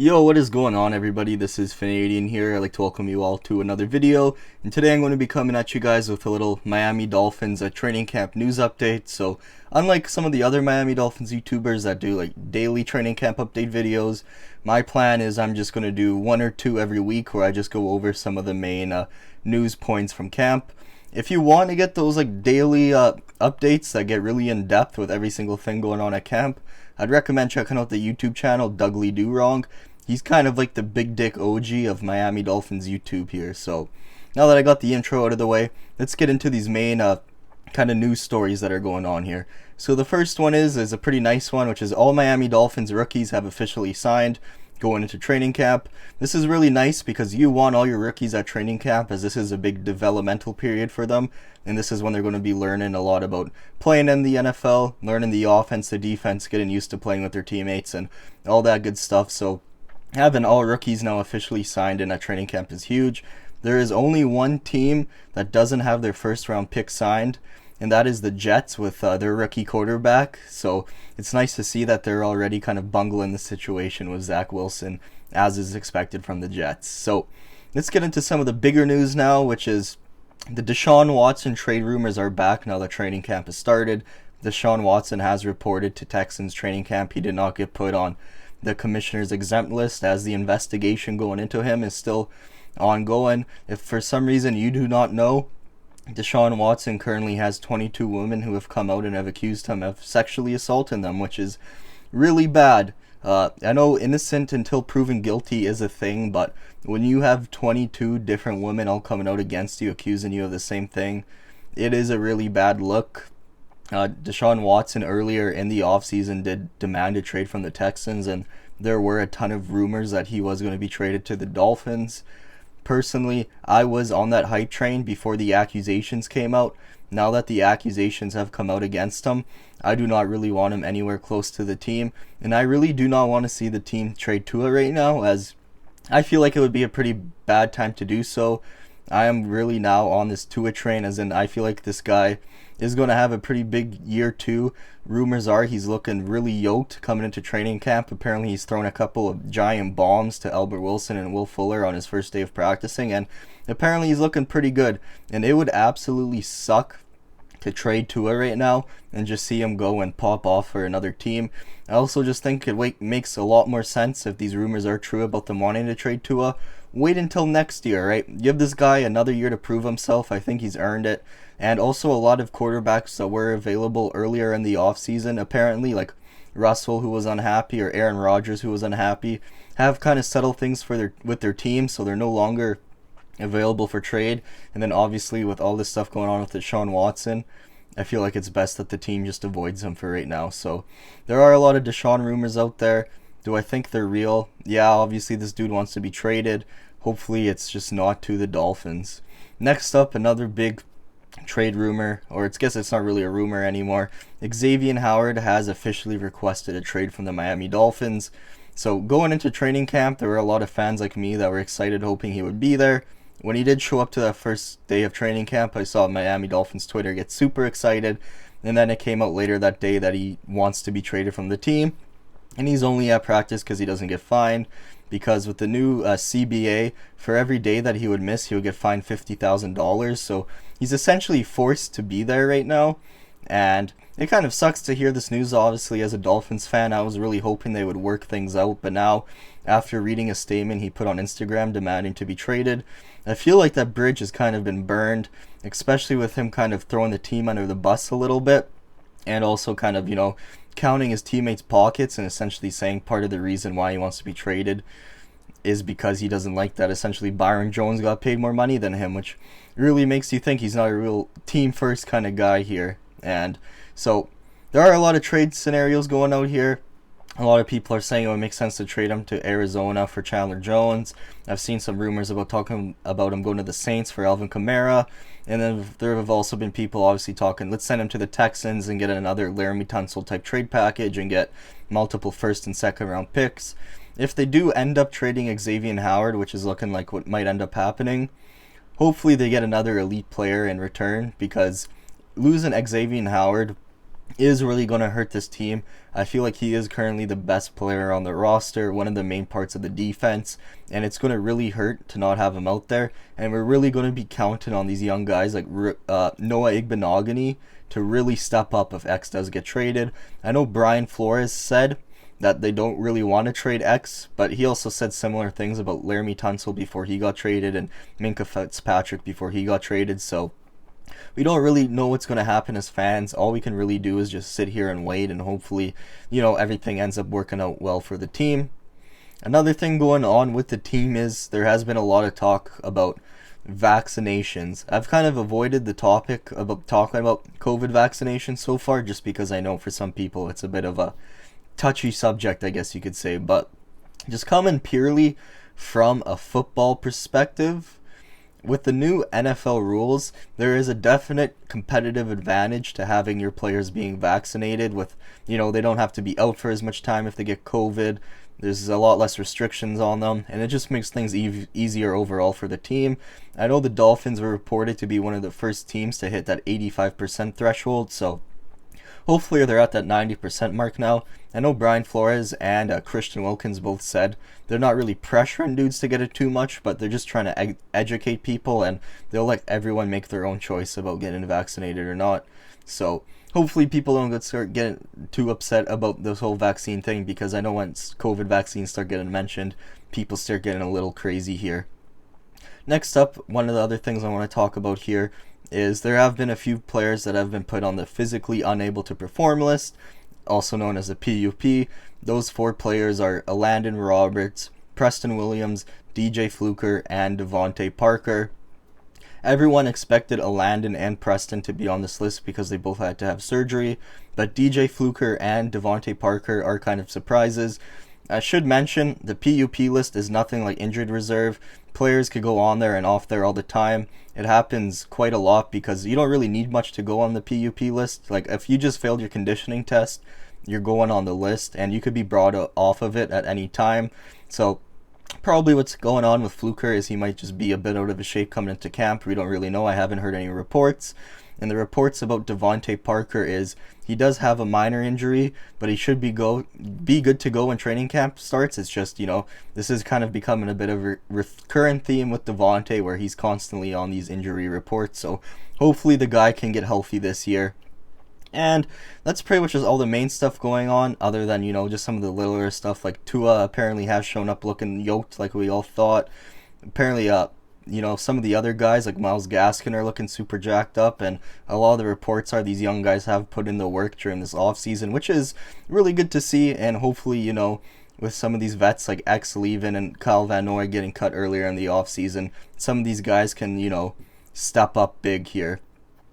Yo, what is going on, everybody? This is Canadian here. I'd like to welcome you all to another video, and today I'm going to be coming at you guys with a little Miami Dolphins training camp news update. So unlike some of the other Miami Dolphins YouTubers that do like daily training camp update videos, my plan is I'm just going to do one or two every week where I just go over some of the main news points from camp. If you want to get those like daily updates that get really in depth with every single thing going on at camp, I'd recommend checking out the YouTube channel Dougly Do Wrong. He's kind of like the big dick OG of Miami Dolphins YouTube here. So now that I got the intro out of the way, let's get into these main kind of news stories that are going on here. So the first one is a pretty nice one, which is all Miami Dolphins rookies have officially signed going into training camp. This is really nice because you want all your rookies at training camp, as this is a big developmental period for them, and this is when they're going to be learning a lot about playing in the NFL, learning the offense, the defense, getting used to playing with their teammates and all that good stuff. So having all rookies now officially signed in at training camp is huge. There is only one team that doesn't have their first round pick signed, and that is the Jets with their rookie quarterback. So it's nice to see that they're already kind of bungling the situation with Zach Wilson, as is expected from the Jets. So let's get into some of the bigger news now, which is the Deshaun Watson trade rumors are back now that training camp has started. Deshaun Watson has reported to Texans training camp he did not get put on the commissioner's exempt list, as the investigation going into him is still ongoing. If for some reason you do not know, Deshaun Watson currently has 22 women who have come out and have accused him of sexually assaulting them, which is really bad. I know innocent until proven guilty is a thing, but when you have 22 different women all coming out against you, accusing you of the same thing, it is a really bad look. Deshaun Watson earlier in the offseason did demand a trade from the Texans, and there were a ton of rumors that he was going to be traded to the Dolphins. Personally, I was on that hype train before the accusations came out. Now that the accusations have come out against him, I do not really want him anywhere close to the team, and I really do not want to see the team trade Tua right now, as I feel like it would be a pretty bad time to do so. I am really now on this Tua train, as in I feel like this guy is going to have a pretty big year two. Rumors are he's looking really yoked coming into training camp. Apparently he's thrown a couple of giant bombs to Albert Wilson and Will Fuller on his first day of practicing, and apparently he's looking pretty good. And it would absolutely suck to trade Tua right now and just see him go and pop off for another team. I also just think it makes a lot more sense, if these rumors are true about them wanting to trade Tua, wait until next year, right? Give this guy another year to prove himself. I think he's earned it. And also a lot of quarterbacks that were available earlier in the offseason, apparently, like Russell, who was unhappy, or Aaron Rodgers, who was unhappy, have kind of settled things with their team, so they're no longer available for trade. And then obviously with all this stuff going on with Deshaun Watson, I feel like it's best that the team just avoids him for right now. So there are a lot of Deshaun rumors out there. Do I think they're real? Yeah, obviously this dude wants to be traded. Hopefully it's just not to the Dolphins. Next up, another big trade rumor, or I guess it's not really a rumor anymore. Xavien Howard has officially requested a trade from the Miami Dolphins. So going into training camp, there were a lot of fans like me that were excited, hoping he would be there. When he did show up to that first day of training camp, I saw Miami Dolphins Twitter get super excited, and then it came out later that day that he wants to be traded from the team, and he's only at practice because he doesn't get fined. Because with the new CBA, for every day that he would miss, he would get fined $50,000. So he's essentially forced to be there right now. And it kind of sucks to hear this news, obviously, as a Dolphins fan. I was really hoping they would work things out. But now, after reading a statement he put on Instagram demanding to be traded, I feel like that bridge has kind of been burned, especially with him kind of throwing the team under the bus a little bit. And also kind of, counting his teammates' pockets and essentially saying part of the reason why he wants to be traded is because he doesn't like that essentially Byron Jones got paid more money than him, which really makes you think he's not a real team first kind of guy here. And so there are a lot of trade scenarios going out here. A lot of people are saying it would make sense to trade him to Arizona for Chandler Jones. I've seen some rumors about talking about him going to the Saints for Alvin Kamara. And then there have also been people obviously talking, let's send him to the Texans and get another Laramie Tunsil type trade package and get multiple first and second round picks. If they do end up trading Xavien Howard, which is looking like what might end up happening, hopefully they get another elite player in return, because losing Xavien Howard is really going to hurt this team. I feel like he is currently the best player on the roster, one of the main parts of the defense, and it's going to really hurt to not have him out there. And we're really going to be counting on these young guys like Noah Igbenogany to really step up if X does get traded. I know Brian Flores said that they don't really want to trade X, but he also said similar things about Laramie Tunsil before he got traded and Minka Fitzpatrick before he got traded. So we don't really know what's going to happen as fans. All we can really do is just sit here and wait, and hopefully, everything ends up working out well for the team. Another thing going on with the team is there has been a lot of talk about vaccinations. I've kind of avoided the topic about talking about COVID vaccinations so far, just because I know for some people it's a bit of a touchy subject, I guess you could say. But just coming purely from a football perspective, with the new NFL rules, there is a definite competitive advantage to having your players being vaccinated with, they don't have to be out for as much time if they get COVID. There's a lot less restrictions on them, and it just makes things easier overall for the team. I know the Dolphins were reported to be one of the first teams to hit that 85% threshold, so hopefully they're at that 90% mark now. I know Brian Flores and Christian Wilkins both said they're not really pressuring dudes to get it too much, but they're just trying to educate people, and they'll let everyone make their own choice about getting vaccinated or not. So hopefully people don't start getting too upset about this whole vaccine thing, because I know once COVID vaccines start getting mentioned, people start getting a little crazy here. Next up, one of the other things I want to talk about here is there have been a few players that have been put on the physically unable to perform list, also known as the PUP. Those 4 players are Landon Roberts, Preston Williams, DJ Fluker, and DeVante Parker. Everyone expected Landon and Preston to be on this list because they both had to have surgery, but DJ Fluker and DeVante Parker are kind of surprises. I should mention the PUP list is nothing like injured reserve. Players could go on there and off there all the time. It happens quite a lot because you don't really need much to go on the PUP list. Like if you just failed your conditioning test, you're going on the list, and you could be brought off of it at any time. So probably what's going on with Fluker is he might just be a bit out of his shape coming into camp. We don't really know. I haven't heard any reports. And the reports about DeVante Parker is he does have a minor injury, but he should be good to go when training camp starts. It's just, this is kind of becoming a bit of a recurrent theme with DeVante, where he's constantly on these injury reports. So hopefully the guy can get healthy this year. And that's pretty much just all the main stuff going on, other than, just some of the littler stuff. Like Tua apparently has shown up looking yoked like we all thought. Apparently, some of the other guys like Myles Gaskin are looking super jacked up, and a lot of the reports are these young guys have put in the work during this offseason, which is really good to see. And hopefully, with some of these vets like X leaving and Kyle Van Noy getting cut earlier in the offseason, some of these guys can, step up big here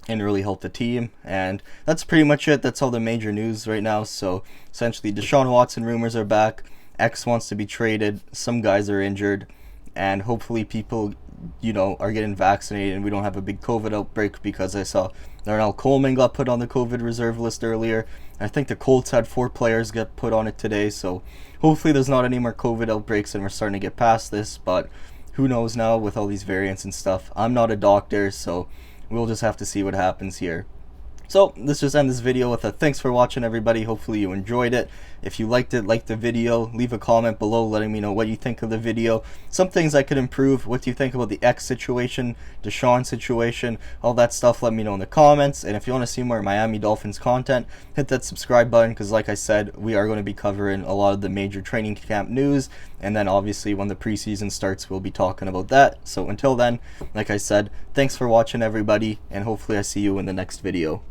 and really help the team. And that's pretty much it. That's all the major news right now. So essentially, Deshaun Watson rumors are back. X wants to be traded. Some guys are injured, and hopefully people are getting vaccinated and we don't have a big COVID outbreak, because I saw Darnell Coleman got put on the COVID reserve list earlier. I think the Colts had 4 players get put on it today, so hopefully there's not any more COVID outbreaks and we're starting to get past this, but who knows now with all these variants and stuff. I'm not a doctor, so we'll just have to see what happens here. So let's just end this video with a thanks for watching, everybody. Hopefully you enjoyed it. If you liked it, like the video, leave a comment below letting me know what you think of the video, some things I could improve. What do you think about the X situation, Deshaun situation, all that stuff, let me know in the comments. And if you want to see more Miami Dolphins content, hit that subscribe button, because like I said, we are going to be covering a lot of the major training camp news, and then obviously when the preseason starts, we'll be talking about that. So until then, like I said, thanks for watching, everybody, and hopefully I see you in the next video.